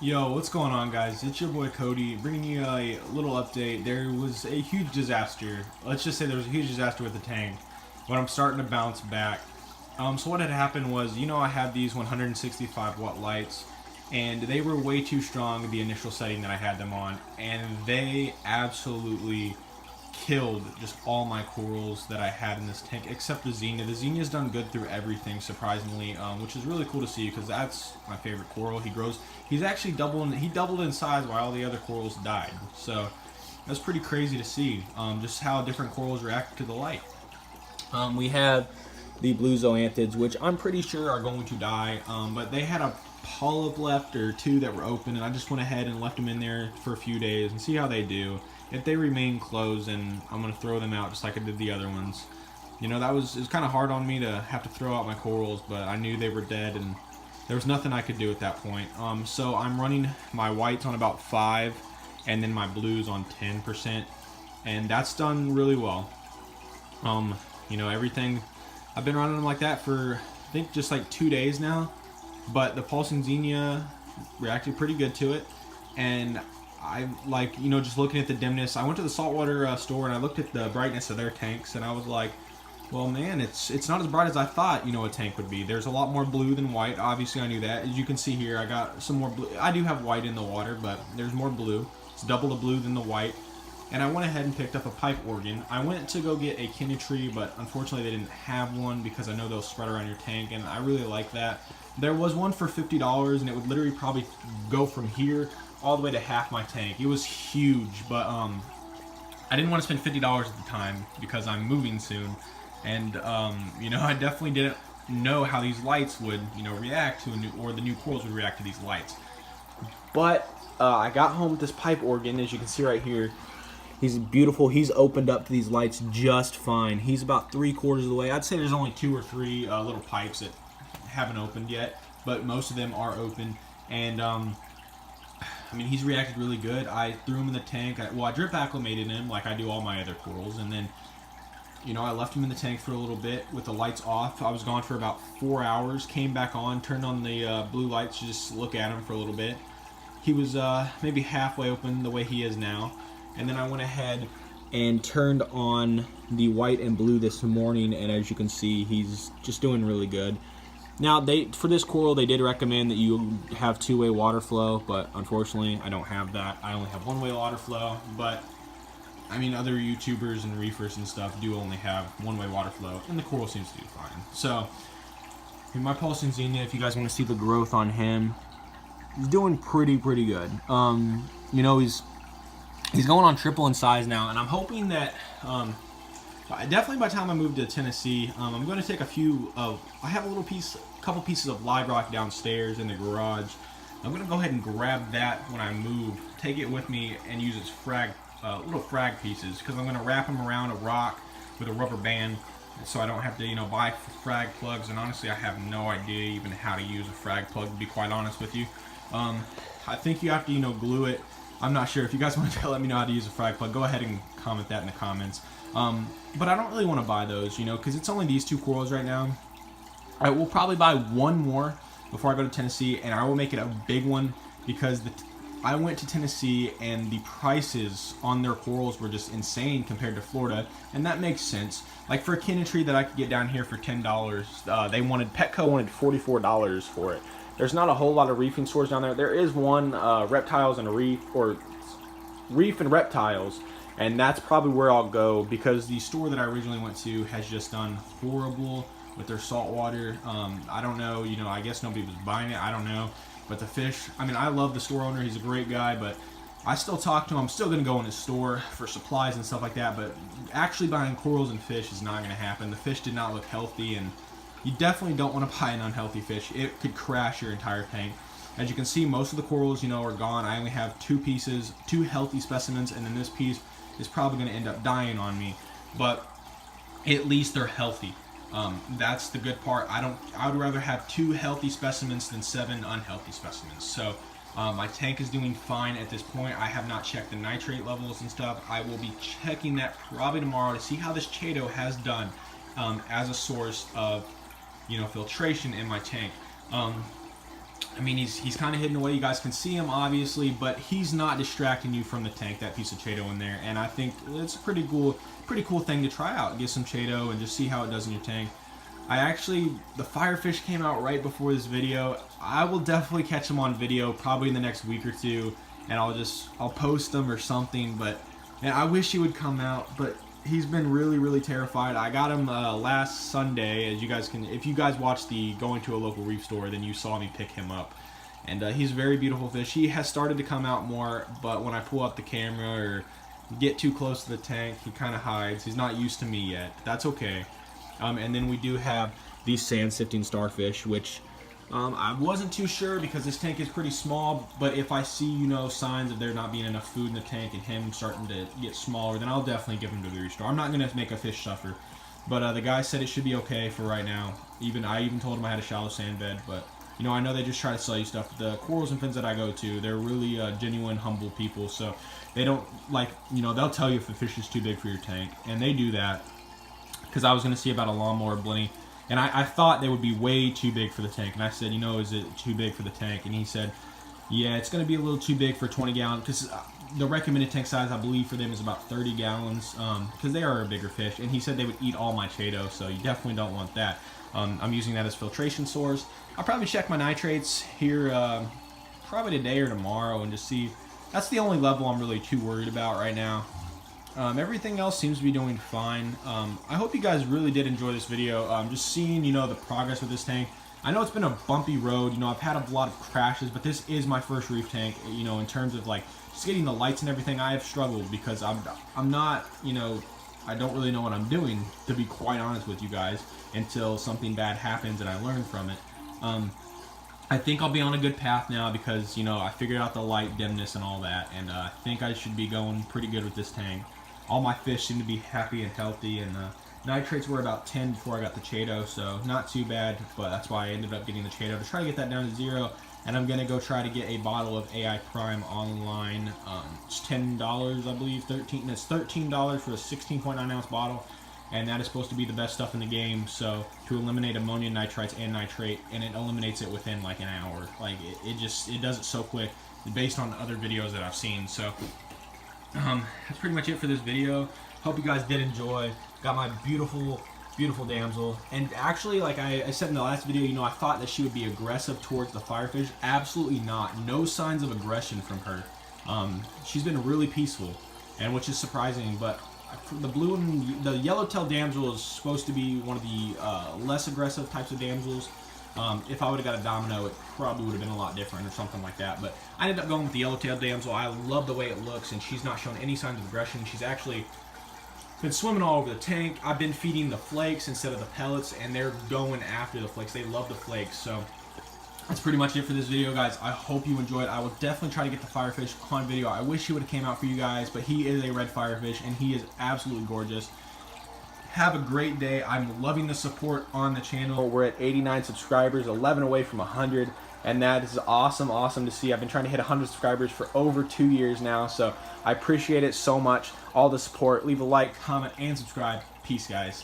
Yo, what's going on, guys? It's your boy Cody bringing you a little update. There was a huge disaster. Let's just say there was a huge disaster with the tank, but I'm starting to bounce back. So what had happened was, I had these 165 watt lights, and they were way too strong the initial setting that I had them on, and they absolutely killed just all my corals that I had in this tank, except the Xenia. The Xenia's done good through everything, surprisingly, which is really cool to see because that's my favorite coral. He grows. He's actually doubled in size while all the other corals died. So that's pretty crazy to see, just how different corals react to the light. We have the blue zoanthids, which I'm pretty sure are going to die, but they had a polyp left or two that were open, and I just went ahead and left them in there for a few days and see how they do. If they remain closed, then I'm going to throw them out just like I did the other ones. It was kind of hard on me to have to throw out my corals, but I knew they were dead and there was nothing I could do at that point. So I'm running my whites on about 5 and then my blues on 10%, and that's done really well. Everything, I've been running them like that for I think just like 2 days now, but the pulsing Xenia reacted pretty good to it. And I just looking at the dimness. I went to the saltwater store and I looked at the brightness of their tanks, and I was like, well, man, it's not as bright as I thought, a tank would be. There's a lot more blue than white. Obviously, I knew that. As you can see here, I got some more blue. I do have white in the water, but there's more blue. It's double the blue than the white. And I went ahead and picked up a pipe organ. I went to go get a Kinetry, but unfortunately they didn't have one because I know they'll spread around your tank, and I really like that. There was one for $50, and it would literally probably go from here all the way to half my tank. It was huge, but I didn't want to spend $50 at the time because I'm moving soon, and I definitely didn't know how these lights would react to the new corals would react to these lights. But I got home with this pipe organ, as you can see right here. He's beautiful. He's opened up to these lights just fine. He's about 3/4 of the way. I'd say there's only 2 or 3 little pipes that haven't opened yet, but most of them are open. And he's reacted really good. I threw him in the tank. I drip acclimated him like I do all my other corals, and then I left him in the tank for a little bit with the lights off. I was gone for about 4 hours. Came back on, turned on the blue lights to just look at him for a little bit. He was maybe halfway open the way he is now. And then I went ahead and turned on the white and blue this morning, and as you can see, he's just doing really good. Now, for this coral, they did recommend that you have 2-way water flow, but unfortunately, I don't have that. I only have 1-way water flow, but other YouTubers and reefers and stuff do only have 1-way water flow, and the coral seems to do fine. So, my pulsing Xenia, if you guys want to see the growth on him, he's doing pretty good. He's going on triple in size now, and I'm hoping that definitely by the time I move to Tennessee, I'm going to take I have a couple pieces of live rock downstairs in the garage. I'm going to go ahead and grab that when I move, take it with me, and use its little frag pieces, because I'm going to wrap them around a rock with a rubber band, so I don't have to buy frag plugs. And honestly, I have no idea even how to use a frag plug, to be quite honest with you. I think you have to glue it. I'm not sure. If you guys want to let me know how to use a frag plug, go ahead and comment that in the comments. But I don't really want to buy those, because it's only these 2 corals right now. I will probably buy one more before I go to Tennessee, and I will make it a big one, because I went to Tennessee and the prices on their corals were just insane compared to Florida, and that makes sense. Like for a Kinetry that I could get down here for $10, Petco wanted $44 for it. There's not a whole lot of reefing stores down there. There is one, Reptiles and Reef, or Reef and Reptiles, and that's probably where I'll go, because the store that I originally went to has just done horrible with their salt water. I don't know, I guess nobody was buying it. I don't know. But the fish, I love the store owner. He's a great guy, but I still talk to him. I'm still going to go in his store for supplies and stuff like that, but actually buying corals and fish is not going to happen. The fish did not look healthy, and you definitely don't want to buy an unhealthy fish. It could crash your entire tank. As you can see, most of the corals, are gone. I only have 2 healthy specimens, and then this piece is probably going to end up dying on me. But at least they're healthy. That's the good part. I would rather have 2 healthy specimens than 7 unhealthy specimens. So my tank is doing fine at this point. I have not checked the nitrate levels and stuff. I will be checking that probably tomorrow to see how this Chaeto has done as a source of filtration in my tank. I mean, he's kind of hidden away. You guys can see him, obviously, but he's not distracting you from the tank, that piece of Chaeto in there. And I think it's a pretty cool thing to try out. Get some Chaeto and just see how it does in your tank. The Firefish came out right before this video. I will definitely catch him on video probably in the next week or two, and I'll post them or something. But and I wish he would come out, but he's been really terrified. I got him last Sunday, as you guys can, if you guys watched the going to a local reef store, then you saw me pick him up. And he's a very beautiful fish. He has started to come out more, but when I pull out the camera or get too close to the tank, he kind of hides. He's not used to me yet. That's okay. And then we do have these sand sifting starfish, which I wasn't too sure because this tank is pretty small, but if I see, you know, signs of there not being enough food in the tank and him starting to get smaller, then I'll definitely give him to the reef store. I'm not going to make a fish suffer, but the guy said it should be okay for right now. I even told him I had a shallow sand bed, but you know, I know they just try to sell you stuff. The Corals and Fins that I go to, they're really genuine, humble people, so they don't, like, you know, they'll tell you if the fish is too big for your tank, and they do that. Because I was going to see about a lawnmower blenny, and I thought they would be way too big for the tank. And I said, you know, is it too big for the tank? And he said, yeah, it's going to be a little too big for 20 gallons. Because the recommended tank size, I believe, for them is about 30 gallons. Because they are a bigger fish. And he said they would eat all my Chaeto, so you definitely don't want that. I'm using that as filtration source. I'll probably check my nitrates here probably today or tomorrow and just see. That's the only level I'm really too worried about right now. Everything else seems to be doing fine. I hope you guys really did enjoy this video. Just seeing, you know, the progress with this tank. I know it's been a bumpy road. You know, I've had a lot of crashes, but this is my first reef tank. You know, in terms of like just getting the lights and everything, I have struggled because I'm not, you know, I don't really know what I'm doing, to be quite honest with you guys, until something bad happens and I learn from it. I think I'll be on a good path now because, you know, I figured out the light dimness and all that, and I think I should be going pretty good with this tank. All my fish seem to be happy and healthy, and nitrates were about 10 before I got the Chaeto, so not too bad, but that's why I ended up getting the Chaeto to try to get that down to 0, and I'm going to go try to get a bottle of AI Prime online. It's $10, I believe, it's $13 for a 16.9 ounce bottle, and that is supposed to be the best stuff in the game, so to eliminate ammonium nitrites and nitrate, and it eliminates it within like an hour. Like it does it so quick based on other videos that I've seen. So that's pretty much it for this video. Hope you guys did enjoy. Got my beautiful damsel, and actually, like I said in the last video, you know, I thought that she would be aggressive towards the Firefish. Absolutely not. No signs of aggression from her. She's been really peaceful, and which is surprising. But the yellowtail damsel is supposed to be one of the less aggressive types of damsels. If I would have got a domino, it probably would have been a lot different or something like that. But I ended up going with the yellowtail damsel. I love the way it looks, and she's not shown any signs of aggression. She's actually been swimming all over the tank. I've been feeding the flakes instead of the pellets, and they're going after the flakes. They love the flakes. So that's pretty much it for this video, guys. I hope you enjoyed. I will definitely try to get the Firefish on video. I wish he would have came out for you guys, but he is a red Firefish, and he is absolutely gorgeous. Have a great day. I'm loving the support on the channel. We're at 89 subscribers, 11 away from 100, and that is awesome to see. I've been trying to hit 100 subscribers for over 2 years now, so I appreciate it so much. All the support. Leave a like, comment, and subscribe. Peace, guys.